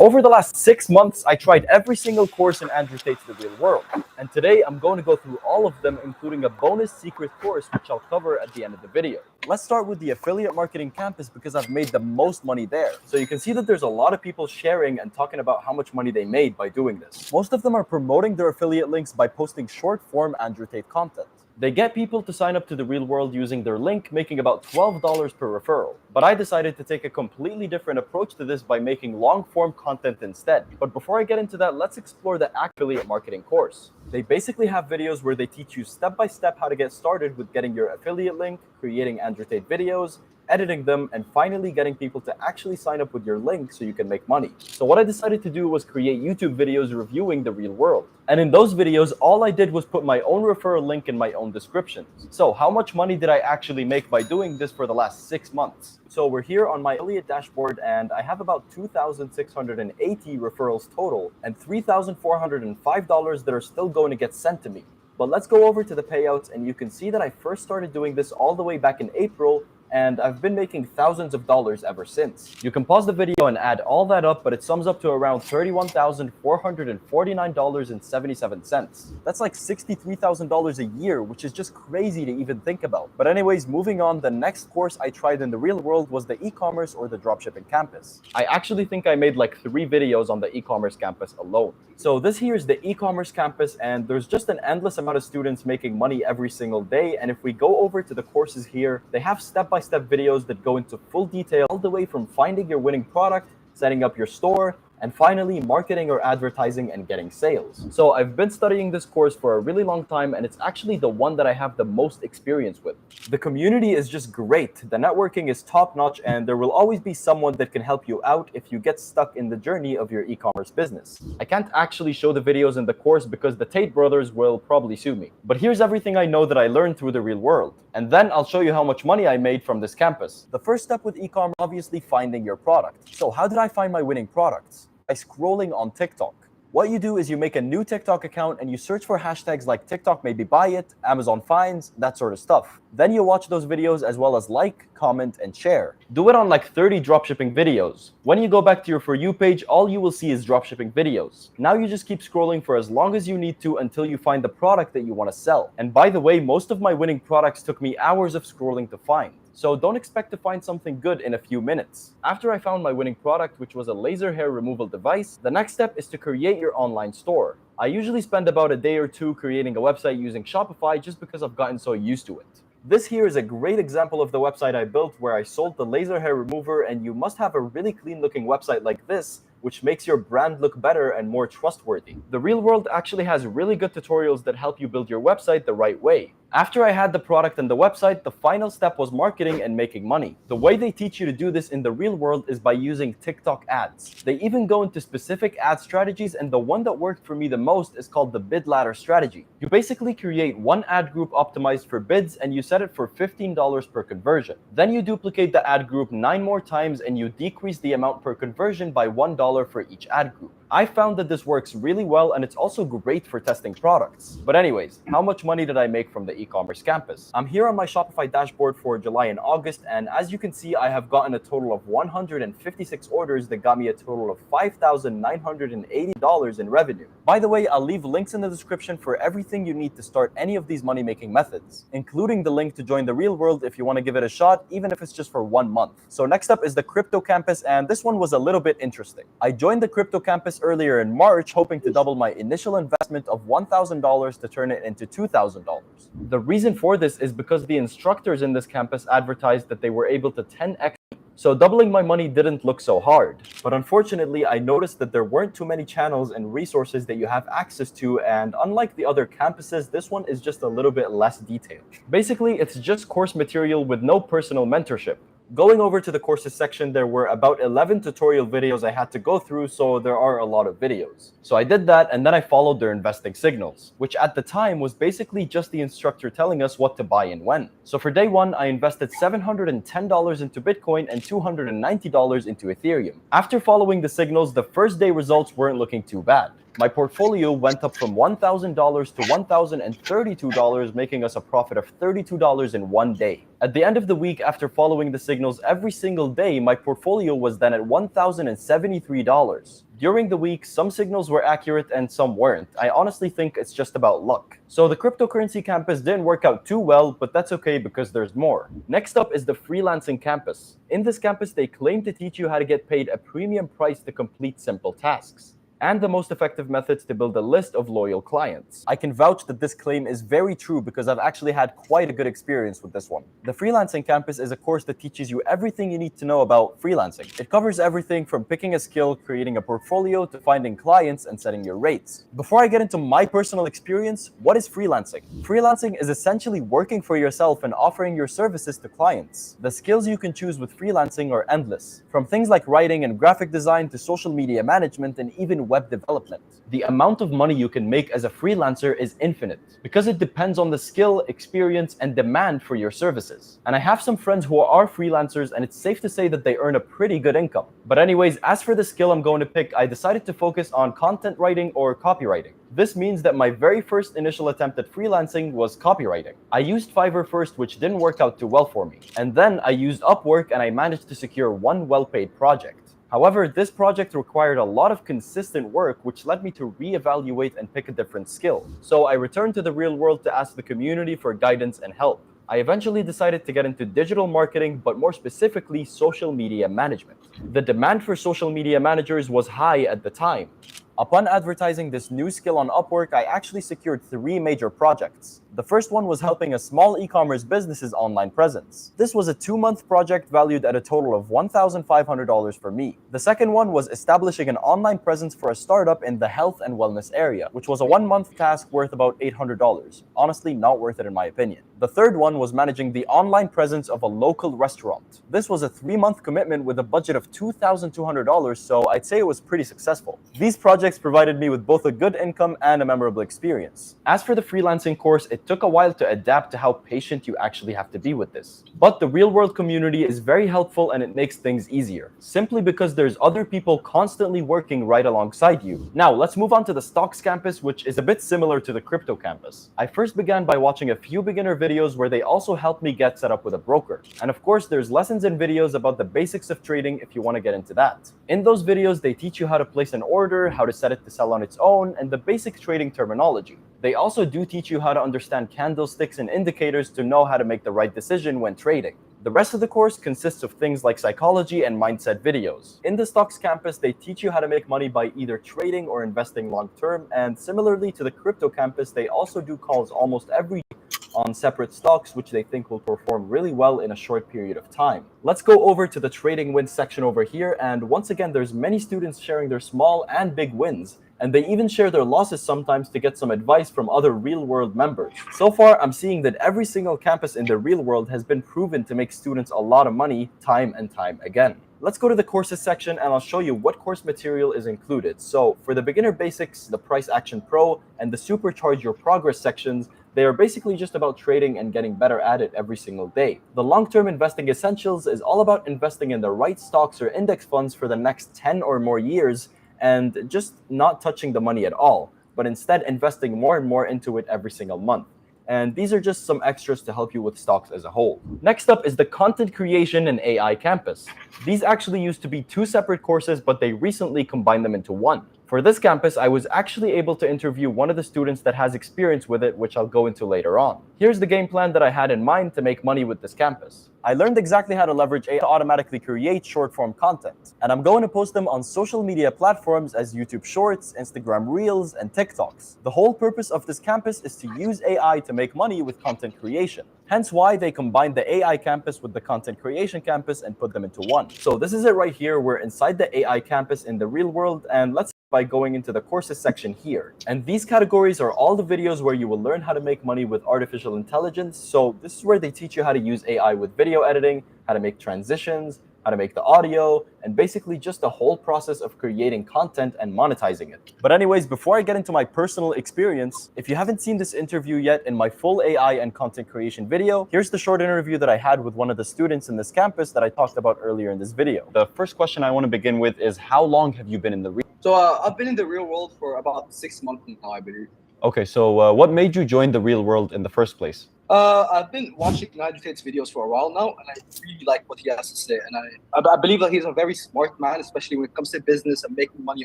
Over the last 6 months, I tried every single course in Andrew Tate's The Real World. And today, I'm going to go through all of them, including a bonus secret course, which I'll cover at the end of the video. Let's start with the affiliate marketing campus because I've made the most money there. So you can see that there's a lot of people sharing and talking about how much money they made by doing this. Most of them are promoting their affiliate links by posting short-form Andrew Tate content. They get people to sign up to The Real World using their link, making about $12 per referral. But I decided to take a completely different approach to this by making long-form content instead. But before I get into that, let's explore the affiliate marketing course. They basically have videos where they teach you step-by-step how to get started with getting your affiliate link, creating Andrew Tate videos, editing them, and finally getting people to actually sign up with your link so you can make money. So what I decided to do was create YouTube videos reviewing The Real World. And in those videos, all I did was put my own referral link in my own descriptions. So how much money did I actually make by doing this for the last 6 months? So we're here on my affiliate dashboard and I have about 2,680 referrals total and $3,405 that are still going to get sent to me. But let's go over to the payouts and you can see that I first started doing this all the way back in April, and I've been making thousands of dollars ever since. You can pause the video and add all that up, but it sums up to around $31,449.77. That's like $63,000 a year, which is just crazy to even think about. But anyways, moving on, the next course I tried in The Real World was the e-commerce or the dropshipping campus. I actually think I made like 3 videos on the e-commerce campus alone. So this here is the e-commerce campus, and there's just an endless amount of students making money every single day. And if we go over to the courses here, they have step-by-step videos that go into full detail all the way from finding your winning product, setting up your store, and finally marketing or advertising and getting sales. So I've been studying this course for a really long time, and it's actually the one that I have the most experience with. The community is just great, the networking is top-notch, and there will always be someone that can help you out if you get stuck in the journey of your e-commerce business. I can't actually show the videos in the course because the Tate brothers will probably sue me. But here's everything I know that I learned through The Real World. And then I'll show you how much money I made from this campus. The first step with e-commerce, obviously finding your product. So how did I find my winning products? By scrolling on TikTok. What you do is you make a new TikTok account and you search for hashtags like TikTok maybe buy it, Amazon finds, that sort of stuff. Then you watch those videos as well as like, comment, and share. Do it on like 30 dropshipping videos. When you go back to your For You page, all you will see is dropshipping videos. Now you just keep scrolling for as long as you need to until you find the product that you want to sell. And by the way, most of my winning products took me hours of scrolling to find. So don't expect to find something good in a few minutes. After I found my winning product, which was a laser hair removal device, the next step is to create your online store. I usually spend about a day or two creating a website using Shopify just because I've gotten so used to it. This here is a great example of the website I built where I sold the laser hair remover, and you must have a really clean looking website like this, which makes your brand look better and more trustworthy. The Real World actually has really good tutorials that help you build your website the right way. After I had the product and the website, the final step was marketing and making money. The way they teach you to do this in The Real World is by using TikTok ads. They even go into specific ad strategies, and the one that worked for me the most is called the bid ladder strategy. You basically create one ad group optimized for bids and you set it for $15 per conversion. Then you duplicate the ad group 9 more times and you decrease the amount per conversion by $1 for each ad group. I found that this works really well, and it's also great for testing products. But anyways, how much money did I make from the e-commerce campus? I'm here on my Shopify dashboard for July and August, and as you can see, I have gotten a total of 156 orders that got me a total of $5,980 in revenue. By the way, I'll leave links in the description for everything you need to start any of these money-making methods, including the link to join The Real World if you want to give it a shot, even if it's just for 1 month. So next up is the crypto campus, and this one was a little bit interesting. I joined the crypto campus earlier in March, hoping to double my initial investment of $1,000 to turn it into $2,000. The reason for this is because the instructors in this campus advertised that they were able to 10x. So doubling my money didn't look so hard. But unfortunately, I noticed that there weren't too many channels and resources that you have access to, and unlike the other campuses, this one is just a little bit less detailed. Basically, it's just course material with no personal mentorship. Going over to the courses section, there were about 11 tutorial videos I had to go through, so there are a lot of videos. So I did that, and then I followed their investing signals, which at the time was basically just the instructor telling us what to buy and when. So for day 1, I invested $710 into Bitcoin and $290 into Ethereum. After following the signals, the first day results weren't looking too bad. My portfolio went up from $1,000 to $1,032, making us a profit of $32 in one day. At the end of the week, after following the signals every single day, my portfolio was then at $1,073. During the week, some signals were accurate and some weren't. I honestly think it's just about luck. So the cryptocurrency campus didn't work out too well, but that's okay because there's more. Next up is the freelancing campus. In this campus, they claim to teach you how to get paid a premium price to complete simple tasks, and the most effective methods to build a list of loyal clients. I can vouch that this claim is very true because I've actually had quite a good experience with this one. The freelancing campus is a course that teaches you everything you need to know about freelancing. It covers everything from picking a skill, creating a portfolio, to finding clients and setting your rates. Before I get into my personal experience, what is freelancing? Freelancing is essentially working for yourself and offering your services to clients. The skills you can choose with freelancing are endless, from things like writing and graphic design to social media management and even web development. The amount of money you can make as a freelancer is infinite because it depends on the skill, experience, and demand for your services. And I have some friends who are freelancers, and it's safe to say that they earn a pretty good income. But anyways, as for the skill I'm going to pick, I decided to focus on content writing or copywriting. This means that my very first initial attempt at freelancing was copywriting. I used Fiverr first, which didn't work out too well for me. And then I used Upwork and I managed to secure one well-paid project. However, this project required a lot of consistent work, which led me to reevaluate and pick a different skill. So I returned to the real world to ask the community for guidance and help. I eventually decided to get into digital marketing, but more specifically, social media management. The demand for social media managers was high at the time. Upon advertising this new skill on Upwork, I actually secured 3 major projects. The first one was helping a small e-commerce business's online presence. This was a 2-month project valued at a total of $1,500 for me. The second one was establishing an online presence for a startup in the health and wellness area, which was a 1-month task worth about $800. Honestly, not worth it in my opinion. The third one was managing the online presence of a local restaurant. This was a 3-month commitment with a budget of $2,200, so I'd say it was pretty successful. These projects provided me with both a good income and a memorable experience. As for the freelancing course, it took a while to adapt to how patient you actually have to be with this. But the real-world community is very helpful and it makes things easier, simply because there's other people constantly working right alongside you. Now, let's move on to the stocks campus, which is a bit similar to the crypto campus. I first began by watching a few beginner videos where they also helped me get set up with a broker. And of course, there's lessons and videos about the basics of trading if you want to get into that. In those videos, they teach you how to place an order, how to set it to sell on its own, and the basic trading terminology. They also do teach you how to understand candlesticks and indicators to know how to make the right decision when trading. The rest of the course consists of things like psychology and mindset videos. In the stocks campus, they teach you how to make money by either trading or investing long term, and similarly to the crypto campus, they also do calls almost every day on separate stocks which they think will perform really well in a short period of time. Let's go over to the trading wins section over here, and once again there's many students sharing their small and big wins, and they even share their losses sometimes to get some advice from other real-world members. So far, I'm seeing that every single campus in the real world has been proven to make students a lot of money time and time again. Let's go to the courses section and I'll show you what course material is included. So for the beginner basics, the price action pro, and the supercharge your progress sections, they are basically just about trading and getting better at it every single day. The long-term investing essentials is all about investing in the right stocks or index funds for the next 10 or more years, and just not touching the money at all, but instead investing more and more into it every single month. And these are just some extras to help you with stocks as a whole. Next up is the content creation and AI campus. These actually used to be 2 separate courses, but they recently combined them into one. For this campus, I was actually able to interview one of the students that has experience with it, which I'll go into later on. Here's the game plan that I had in mind to make money with this campus. I learned exactly how to leverage AI to automatically create short-form content, and I'm going to post them on social media platforms as YouTube Shorts, Instagram Reels, and TikToks. The whole purpose of this campus is to use AI to make money with content creation. Hence why they combined the AI campus with the content creation campus and put them into one. So this is it right here. We're inside the AI campus in the real world, and let's by going into the courses section here. And these categories are all the videos where you will learn how to make money with artificial intelligence. So this is where they teach you how to use AI with video editing, how to make transitions, how to make the audio, and basically just the whole process of creating content and monetizing it. But anyways, before I get into my personal experience, if you haven't seen this interview yet in my full AI and content creation video, here's the short interview that I had with one of the students in this campus that I talked about earlier in this video. The first question I want to begin with is, how long have you been in the So I've been in the real world for about 6 months now, I believe. Okay, so what made you join the real world in the first place? I've been watching Tates videos for a while now, and I really like what he has to say. And I believe that he's a very smart man, especially when it comes to business and making money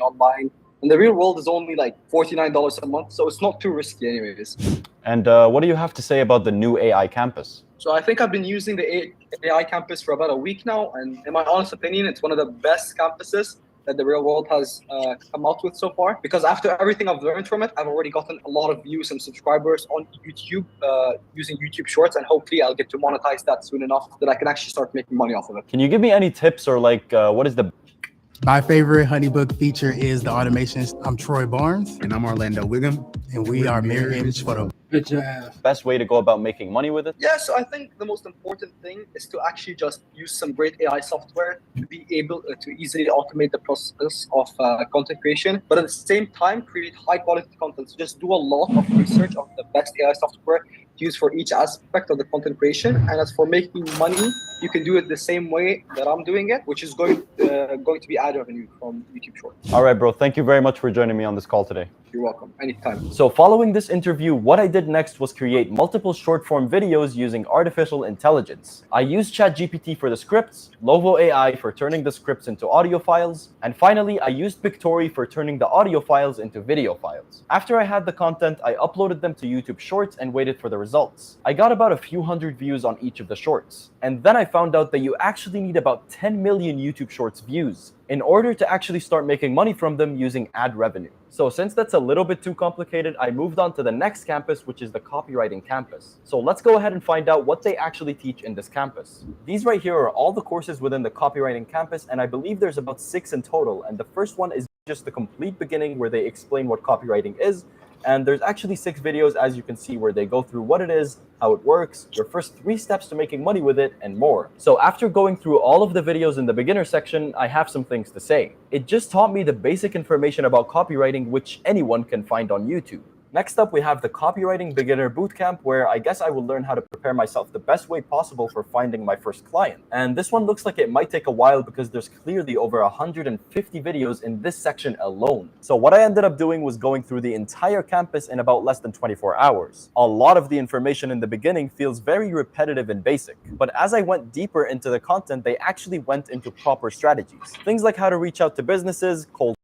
online. And the real world is only like $49 a month, so it's not too risky anyways. And what do you have to say about the new AI campus? So I think I've been using the AI campus for about a week now, and in my honest opinion, it's one of the best campuses that the real world has come out with so far. Because after everything I've learned from it, I've already gotten a lot of views and subscribers on YouTube using YouTube Shorts, and hopefully I'll get to monetize that soon enough that I can actually start making money off of it. Can you give me any tips or like what is the... My favorite HoneyBook feature is the automations. I'm Troy Barnes. And I'm Orlando Wiggum. And we are Mirror Image Photo. Good job. Best way to go about making money with it? Yeah, so I think the most important thing is to actually just use some great AI software to be able to easily automate the process of content creation, but at the same time, create high quality content. So just do a lot of research of the best AI software to use for each aspect of the content creation. And as for making money, you can do it the same way that I'm doing it, which is going to be ad revenue from YouTube Shorts. All right, bro. Thank you very much for joining me on this call today. You're welcome. Anytime. So following this interview, what I did next was create multiple short-form videos using artificial intelligence. I used ChatGPT for the scripts, Lovo AI for turning the scripts into audio files, and finally, I used Pictory for turning the audio files into video files. After I had the content, I uploaded them to YouTube Shorts and waited for the results. I got about a few hundred views on each of the shorts. And then I found out that you actually need about 10 million YouTube Shorts views in order to actually start making money from them using ad revenue. So since that's a little bit too complicated, I moved on to the next campus, which is the copywriting campus. So let's go ahead and find out what they actually teach in this campus. These right here are all the courses within the copywriting campus, and I believe there's about 6 in total. And the first one is just the complete beginning where they explain what copywriting is. And there's actually 6 videos, as you can see, where they go through what it is, how it works, your first 3 steps to making money with it, and more. So after going through all of the videos in the beginner section, I have some things to say. It just taught me the basic information about copywriting, which anyone can find on YouTube. Next up, we have the Copywriting Beginner Bootcamp, where I guess I will learn how to prepare myself the best way possible for finding my first client. And this one looks like it might take a while because there's clearly over 150 videos in this section alone. So what I ended up doing was going through the entire campus in about less than 24 hours. A lot of the information in the beginning feels very repetitive and basic, but as I went deeper into the content, they actually went into proper strategies. Things like how to reach out to businesses, cold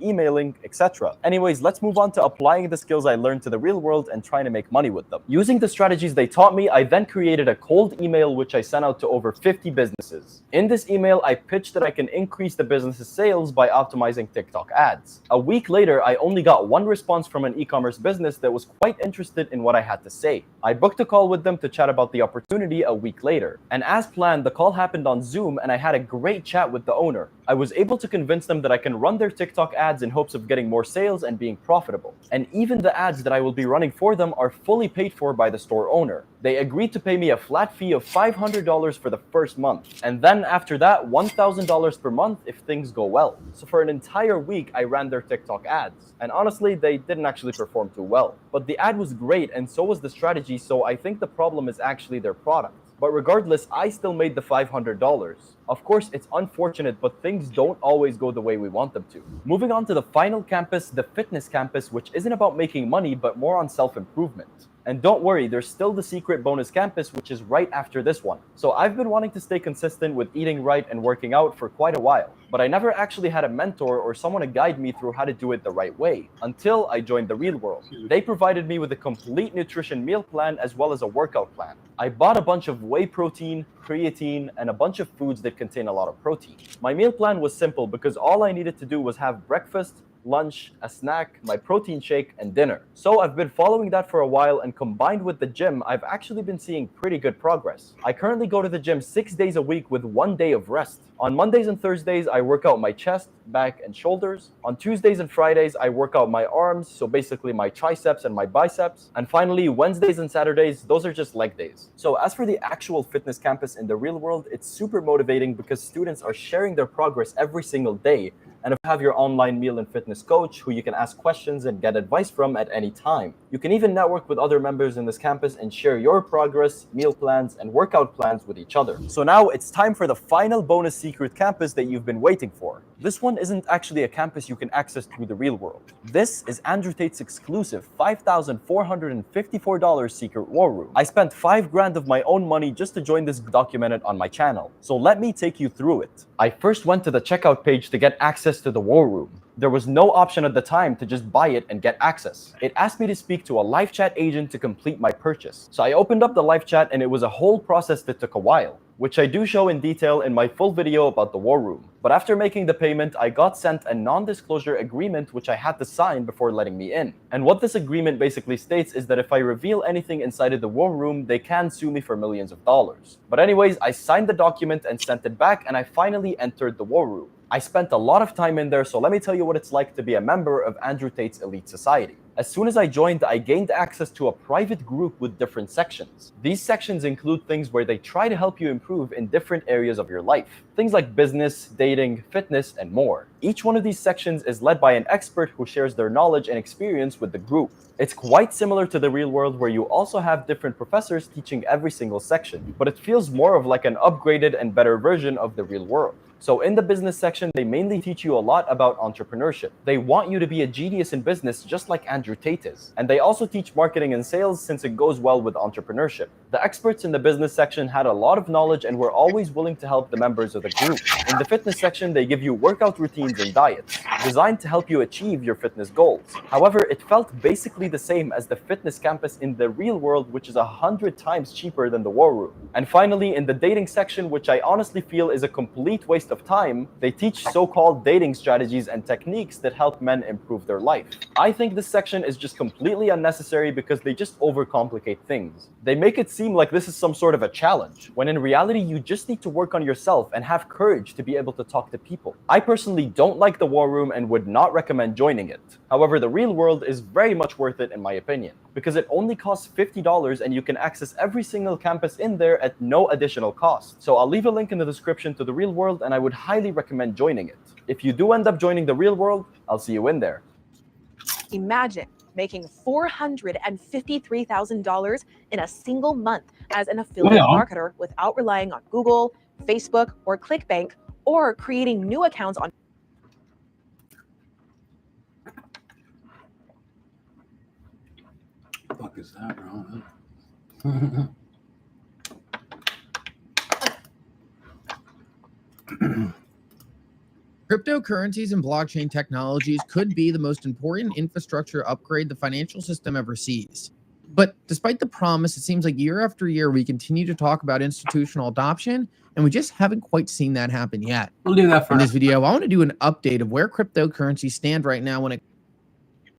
emailing, etc. Anyways, let's move on to applying the skills I learned to the real world and trying to make money with them. Using the strategies they taught me, I then created a cold email which I sent out to over 50 businesses. In this email, I pitched that I can increase the business's sales by optimizing TikTok ads. A week later, I only got one response from an e-commerce business that was quite interested in what I had to say. I booked a call with them to chat about the opportunity a week later. And as planned, the call happened on Zoom and I had a great chat with the owner. I was able to convince them that I can run their TikTok ads in hopes of getting more sales and being profitable. And even the ads that I will be running for them are fully paid for by the store owner. They agreed to pay me a flat fee of $500 for the first month. And then after that, $1,000 per month if things go well. So for an entire week, I ran their TikTok ads. And honestly, they didn't actually perform too well. But the ad was great and so was the strategy, so I think the problem is actually their product. But regardless, I still made the $500. Of course, it's unfortunate, but things don't always go the way we want them to. Moving on to the final campus, the fitness campus, which isn't about making money, but more on self-improvement. And don't worry, there's still the secret bonus campus, which is right after this one. So I've been wanting to stay consistent with eating right and working out for quite a while, but I never actually had a mentor or someone to guide me through how to do it the right way until I joined the real world. They provided me with a complete nutrition meal plan as well as a workout plan. I bought a bunch of whey protein, creatine, and a bunch of foods that contain a lot of protein. My meal plan was simple because all I needed to do was have breakfast, lunch, a snack, my protein shake, and dinner. So I've been following that for a while, and combined with the gym, I've actually been seeing pretty good progress. I currently go to the gym 6 days a week with 1 day of rest. On Mondays and Thursdays, I work out my chest, back, and shoulders. On Tuesdays and Fridays, I work out my arms, so basically my triceps and my biceps. And finally, Wednesdays and Saturdays, those are just leg days. So as for the actual fitness campus in the real world, it's super motivating because students are sharing their progress every single day, and you have your online meal and fitness coach who you can ask questions and get advice from at any time. You can even network with other members in this campus and share your progress, meal plans, and workout plans with each other. So now it's time for the final bonus secret campus that you've been waiting for. This one isn't actually a campus you can access through the real world. This is Andrew Tate's exclusive $5,454 secret war room. I spent $5,000 of my own money just to join this, documented on my channel. So let me take you through it. I first went to the checkout page to get access to the war room. There was no option at the time to just buy it and get access. It asked me to speak to a live chat agent to complete my purchase. So I opened up the live chat, and it was a whole process that took a while, which I do show in detail in my full video about the war room. But after making the payment, I got sent a non-disclosure agreement which I had to sign before letting me in. And what this agreement basically states is that if I reveal anything inside of the war room, they can sue me for millions of dollars. But anyways, I signed the document and sent it back, and I finally entered the war room. I spent a lot of time in there, so let me tell you what it's like to be a member of Andrew Tate's elite society. As soon as I joined, I gained access to a private group with different sections. These sections include things where they try to help you improve in different areas of your life. Things like business, dating, fitness, and more. Each one of these sections is led by an expert who shares their knowledge and experience with the group. It's quite similar to the real world, where you also have different professors teaching every single section, but it feels more of like an upgraded and better version of the real world. So in the business section, they mainly teach you a lot about entrepreneurship. They want you to be a genius in business just like Andrew Tate is. And they also teach marketing and sales, since it goes well with entrepreneurship. The experts in the business section had a lot of knowledge and were always willing to help the members of the group. In the fitness section, they give you workout routines and diets, designed to help you achieve your fitness goals. However, it felt basically the same as the fitness campus in the real world, which is 100 times cheaper than the war room. And finally, in the dating section, which I honestly feel is a complete waste of time, they teach so-called dating strategies and techniques that help men improve their life. I think this section is just completely unnecessary because they just overcomplicate things. They make it seem like this is some sort of a challenge, when in reality you just need to work on yourself and have courage to be able to talk to people. I personally don't like the war room and would not recommend joining it. However, the real world is very much worth it in my opinion, because it only costs $50 and you can access every single campus in there at no additional cost. So I'll leave a link in the description to the real world, and I would highly recommend joining it. If you do end up joining the real world, I'll see you in there. Imagine making $453,000 in a single month as an affiliate marketer without relying on Google, Facebook, or ClickBank, or creating new accounts on What the fuck is that, bro? Cryptocurrencies and blockchain technologies could be the most important infrastructure upgrade the financial system ever sees. But despite the promise, it seems like year after year, we continue to talk about institutional adoption, and we just haven't quite seen that happen yet. We'll do that for In this video, I want to do an update of where cryptocurrencies stand right now when it